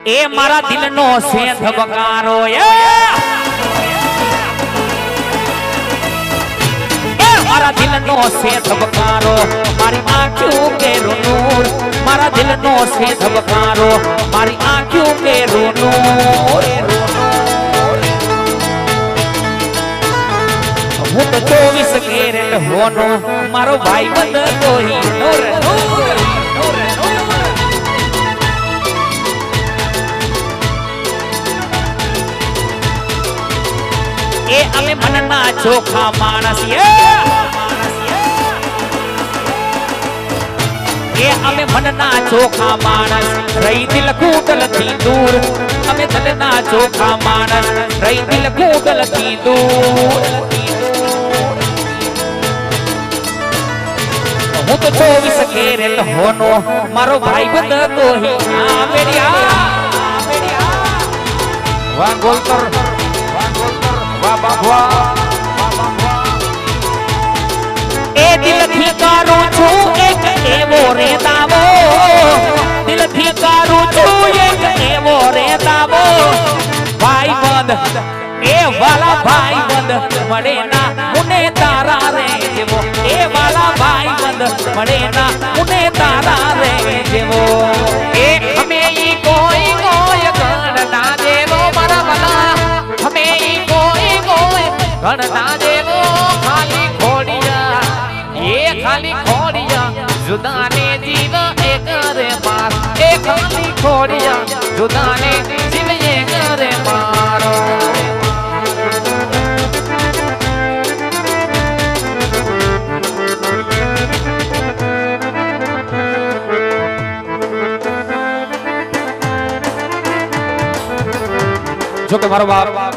એ મારા દિલનો છે ધબકારો એ મારા દિલનો છે ધબકારો મારી આંખો કે રૂનૂર મારા દિલનો છે ધબકારો મારી આંખો કે રૂનૂર હું તો 24 કેરેટ હોનો મારો ભાઈ બંધ કોઈ નૂર એ અમે મનના ચોખા માણસ એ અમે મનના ચોખા માણસ રહી દિલ કૂટલથી દૂર અમે દિલના ચોખા માણસ રહી દિલ કૂટલથી દૂર હું તો 24 કેરેટ હોનો મારો ભાઈ બંધ કોઈ આ મેડિયા વાહ ગોલકર એ દિલથી કરું છું એક એવો રે દાવો દિલથી કરું છું એક એવો રે દાવો ભાઈ બંધ એ વાલા ભાઈ બંધ મળે ના મુને તારા રે જેવો એ વાલા ભાઈ બંધ મળે ના મુને તારા રે જેવો એ અમે ઈ કોઈ ગણના જેવો મારા વાલા અમે ઈ ગણના દેવો ખાલી ખોડિયા એ ખાલી ખોડિયા જુદાને જીવ એક રે માર એ ખાલી ખોડિયા જુદાને જીવ એક રે મારો જો કે મારો બાપ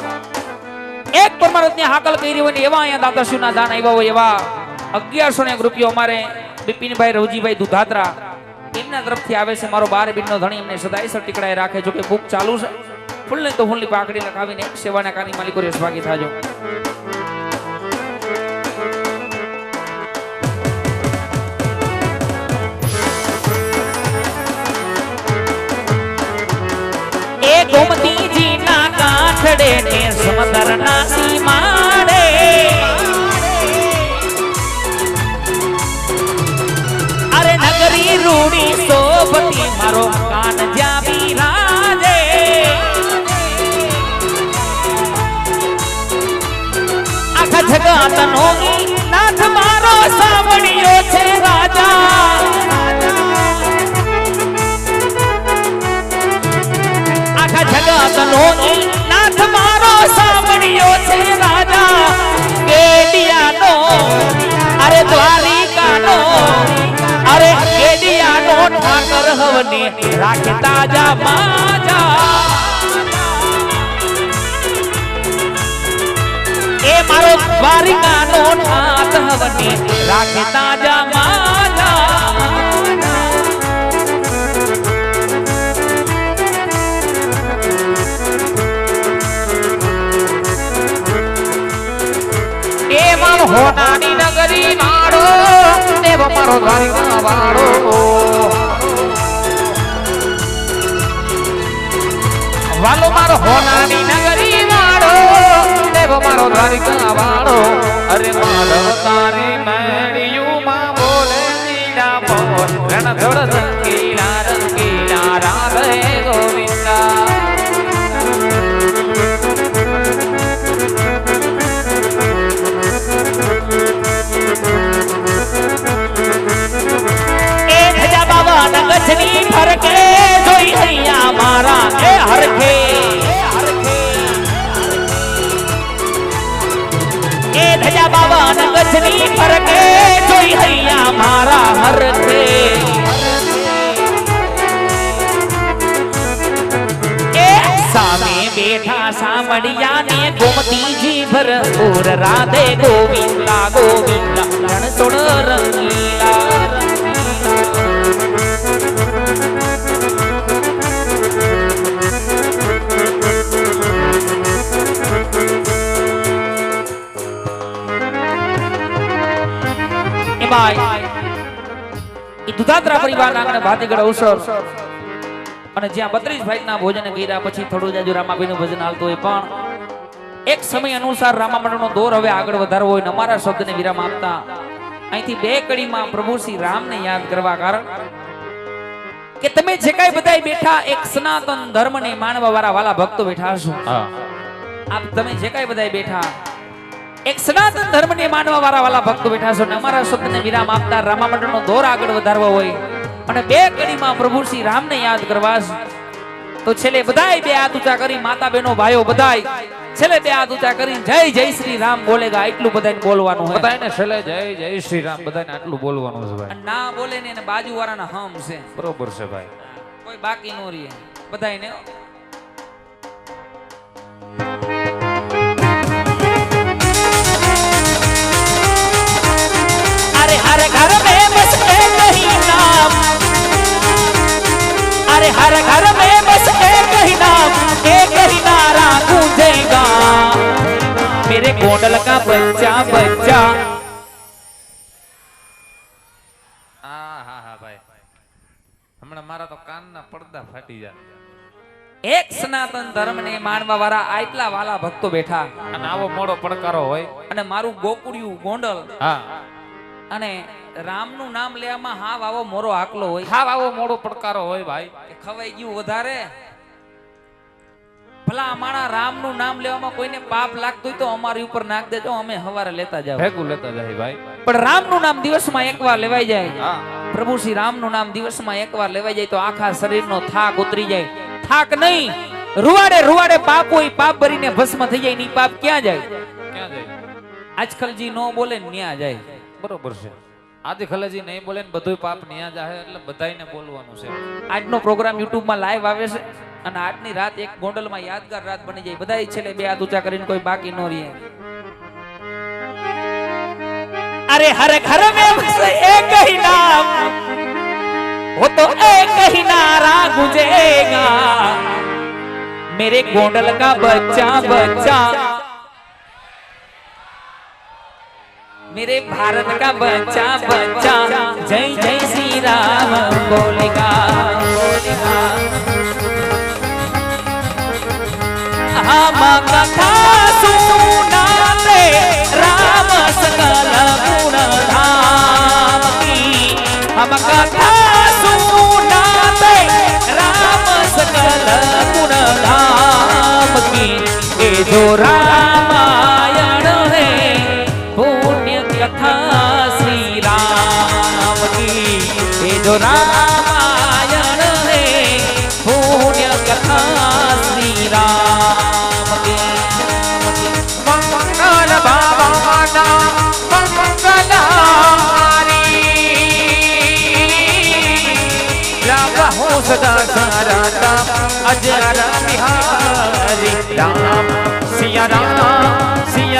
એક પરમારથની હાકલ કરી હોય ને એવા અહીંયા દાતાશ્રીના દાન આવ્યા હોય એવા 1101 રૂપિયો અમારે બિપિનભાઈ રવજીભાઈ દુધાત્રા એમના તરફથી આવે છે મારો 12 બીટનો ધણી એમને સદાય સટીકડાએ રાખે જો કે બુક ચાલુ છે ફૂલની તો ફૂલની પાકડી લખાવીને સેવાના કાની માલિકો રેસ ભાગી થાજો એ ગોમતીજી ના કાંઠડે ને સમંદરના સીમાડે અરે નગરી રૂડી સોબતી મારો કાન જાવી રાજે આખા જગતનો નાથ મારો સાંભળ્યો છે રાજા જગતનો નાથ મારો સાંભળ્યો છે રાજા કેડિયાનો અરે દ્વારિકાનો અરે કેડિયાનો ઠાકર હવની રાખે તાજા માજા એ મારો દ્વારિકાનો નાથ હવની રાખે તાજા માજા હોનાની નગરી મારો દેવ મારો દ્વારિકા વાળો વાલો મારો હોનાની નગરી મારો દેવ મારો દ્વારિકા વાળો અરે માધવ તારી મેળિયુમાં બોલે નીડા બોલ રણધોડ રંગીલા રાધે ગોવિંદા ગજની ફરકે જોઈ હૈયા મારા એ હરખે એ ધજા બાવન ગજની ફરકે જોઈ હૈયા મારા હરખે એ સામે બેઠા સામડિયા ને ગોમતીજી ભરપૂર રાધે ગોવિંદા ગોવિંદા રણછોડ રંગીલા દુધાત્રા પરિવારના આંગણે ભાતીગઢ અવસર અને જ્યાં 32 ભાઈના ભોજન કર્યા પછી થોડું જાજુ રામાભાઈનું ભજન હાલતું હોય પણ એક સમય અનુસાર રામામંડળનો દોર હવે આગળ વધારવો હોય ને અમારા શબ્દને વિરામ આપતા અહીંથી 2 કડીમાં પ્રભુ શ્રી રામને યાદ કરવા કારણ કે તમે જે કાંઈ બધાય બેઠા એક સનાતન ધર્મને માનવા વાળા વાલા ભક્તો બેઠા છો આપ તમે જે કાંઈ બધાય બેઠા એક સનાતન ધર્મને માનવા વાળા ભક્તો બેઠા છો ને અમારા શબ્દને વિરામ આપતા રામામંડળનો દોર આગળ વધારવો હોય અને 2 કડીમાં પ્રભુ શ્રી રામને યાદ કરવા તો છેલ્લે બધાય 2 હાથ ઊંચા કરી માતા બહેનો ભાઈઓ બધાય છેલ્લે 2 હાથ ઊંચા કરી જય જય શ્રી રામ બોલેગા એટલું બધાને બોલવાનું છે બધાને છેલ્લે જય જય શ્રી રામ બધાને આટલું બોલવાનું છે ભાઈ ના બોલે ને એને બાજુવાળાના હમ છે બરોબર છે ભાઈ કોઈ બાકી નો રહે બધાયને अरे हर घर में बस एक ही नाम अरे हर घर में बस एक ही नाम एक ही नारा गूंजेगा मेरे गोंडल का बच्चा बच्चा હા ભાઈ હમણાં મારા તો કાનના પડદા ફાટી જાય એક સનાતન ધર્મને માનવા વાળા આટલા વાલા ભક્તો બેઠા અને આવો મોડો પડકારો હોય અને મારું ગોકુળિયું ગોંડલ હા અને રામનું નામ લેવામાં હાવ આવો મોરો આકલો હોય હાવ આવો મોડો પડકારો હોય ભાઈ કે ખવાઈ ગયું વધારે ભલા અમારા રામનું નામ લેવામાં કોઈને પાપ લાગતું હોય તો અમારી ઉપર નાખ દેજો અમે હવારે લેતા જાવ ભેગું લેતા જાય ભાઈ પણ રામનું નામ દિવસમાં એકવાર લેવાઈ જાય હા પ્રભુ શ્રી રામનું નામ દિવસમાં એકવાર લેવાઈ જાય તો આખા શરીરનો થાક ઉતરી જાય થાક નહીં રૂવાડે રૂવાડે પાપ હોય પાપ ભરીને ભસ્મ થઈ જાય ની પાપ ક્યાં જાય આજકલજી નો બોલે ને ન્યા જાય બરોબર છે આદિ ખલેજી નહીં બોલે ને બધું પાપ ન્યા જાય એટલે બધાયને બોલવાનું છે આજનો પ્રોગ્રામ YouTube માં લાઈવ આવે છે અને આજની રાત એક ગોંડલમાં યાદગાર રાત બની જાય બધાય છેલ્લે 2 હાથ ઊંચા કરીને કોઈ બાકી નો રહે अरे हर घर में बस एक ही नाम वो तो एक ही नारा गूंजेगा मेरे गोंडल का बच्चा बच्चा मेरे भारत का बच्चा बच्चा जय जय श्री राम बोलेगा बोलेगा हम कथा सुनाते राम सकल गुण धाम की हम कथा सुनाते राम सकल गुण धाम की ये जो रामायण है पुण्य कथा श्री राम की ये जो रामायण है पुण्य कथा श्री राम की मंगल बाबा मंगलारी राम हो सदा सारा अजर बिहारी राम सिया राम जय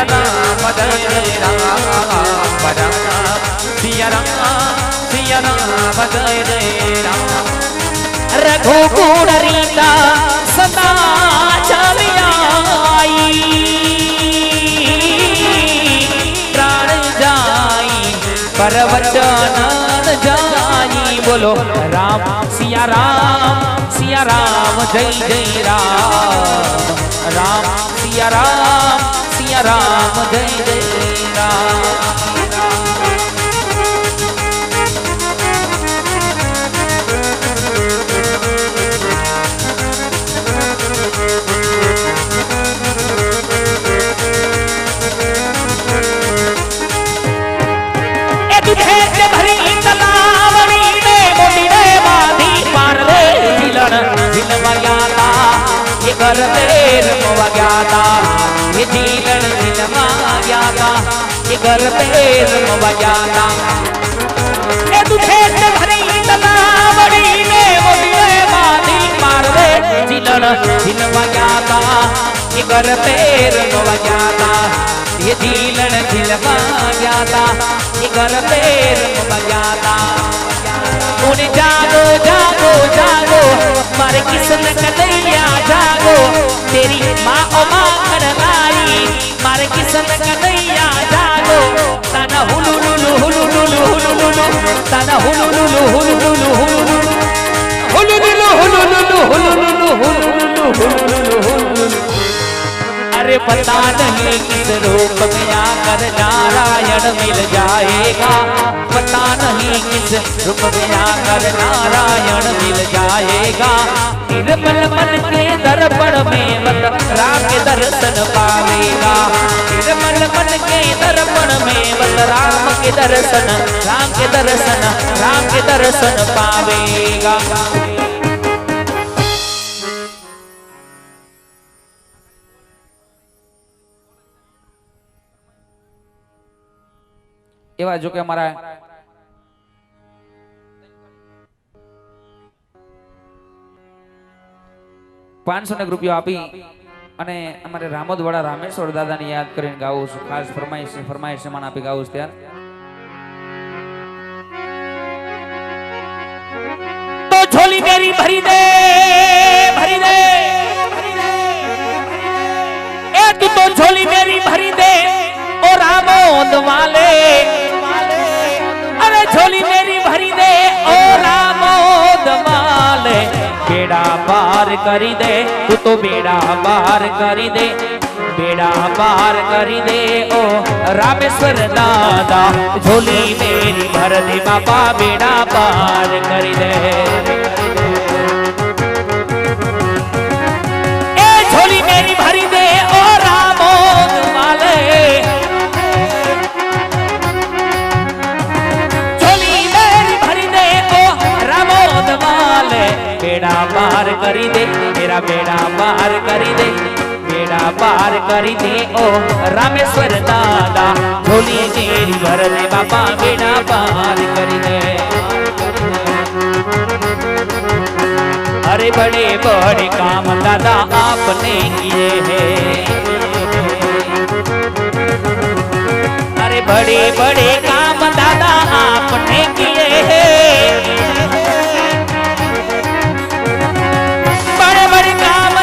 राम सिया राम जय राम रघुकुल रीता सदा चलियाई प्राण जाई पर वचन न जाई बोलो राम सिया राम जय जय राम राम सिया राम जय जय राम कर तेर मवाग्याता ये जीलन दिलमाग्याता ये कर तेर मवाग्याता ए तुझे से भरी तलावड़ी ने मोदिए मादी मार दे जीलन दिलमाग्याता ये कर तेर मवाग्याता ये जीलन दिलमाग्याता ये कर तेर मवाग्याता उन्हें जागो जागो जागो मारे किस्म कन्हैया जागो तेरी माँ ओ माँ करनाई मारे किस्म कन्हैया जागो ताना हुलु लुलु हुलु लुलु हुलु लुलु ताना हुलु लुलु हुलु लुलु हुलु लुलु हुलु लुलु हुलु लुलु अरे पता नहीं किस रूप में आकर नारायण मिल जाएगा, पता नहीं किस रूप में आकर नारायण मिल जाएगा। निर्मल मन के दर्पण में मत राम के दर्शन पावेगा, निर्मल मन के दर्पण में मत राम के दर्शन, राम के दर्शन, राम के दर्शन पावेगा। એવા જો કે અમારા 500 રૂપિયા આપી અને અમારે રામોદવાડા રામેશ્વર દાદાને યાદ કરીને ગાવું છું. ખાસ ફરમાઈશ માન આપી ગાવું છું. તો ઝોલી મેરી ભરી દે, ભરી દે, એ તું તો ઝોલી મેરી ભરી દે ओ रामोद वाले, अरे झोली मेरी भरी दे ओ रामोद वाले। बेड़ा पार करी दे तू तो बेड़ा पार करी दे, बेड़ा पार करी दे ओ रामेश्वर दादा। झोली मेरी भर दे बाबा, बेड़ा पार करी दे। ए झोली मेरी भरी दे ओ रामोद वाले, बेड़ा पार करी दे, मेरा बेड़ा पार करी दे, बेड़ा पार करी दे ओ रामेश्वर दादा। झोली मेरी भर दे बाबा, बेड़ा पार करी दे। अरे बड़े बड़े काम दादा आपने किए हैं, अरे बड़े बड़े काम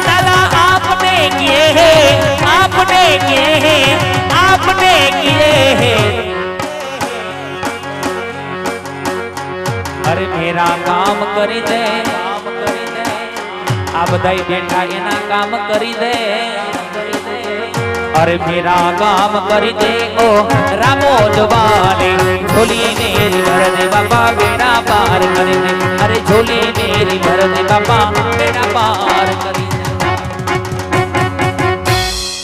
दादा आपने किए हैं, आपने किए हैं, आपने किए हैं। अरे मेरा काम करी दे, आ बधाई बेटा एना काम करी दे। अरे मेरा काम करी दे ओ रामोद वाले। झोली मेरी भर दे बाबा, बेड़ा पार करी दे। अरे झोली मेरी भर दे बाबा, बेड़ा पार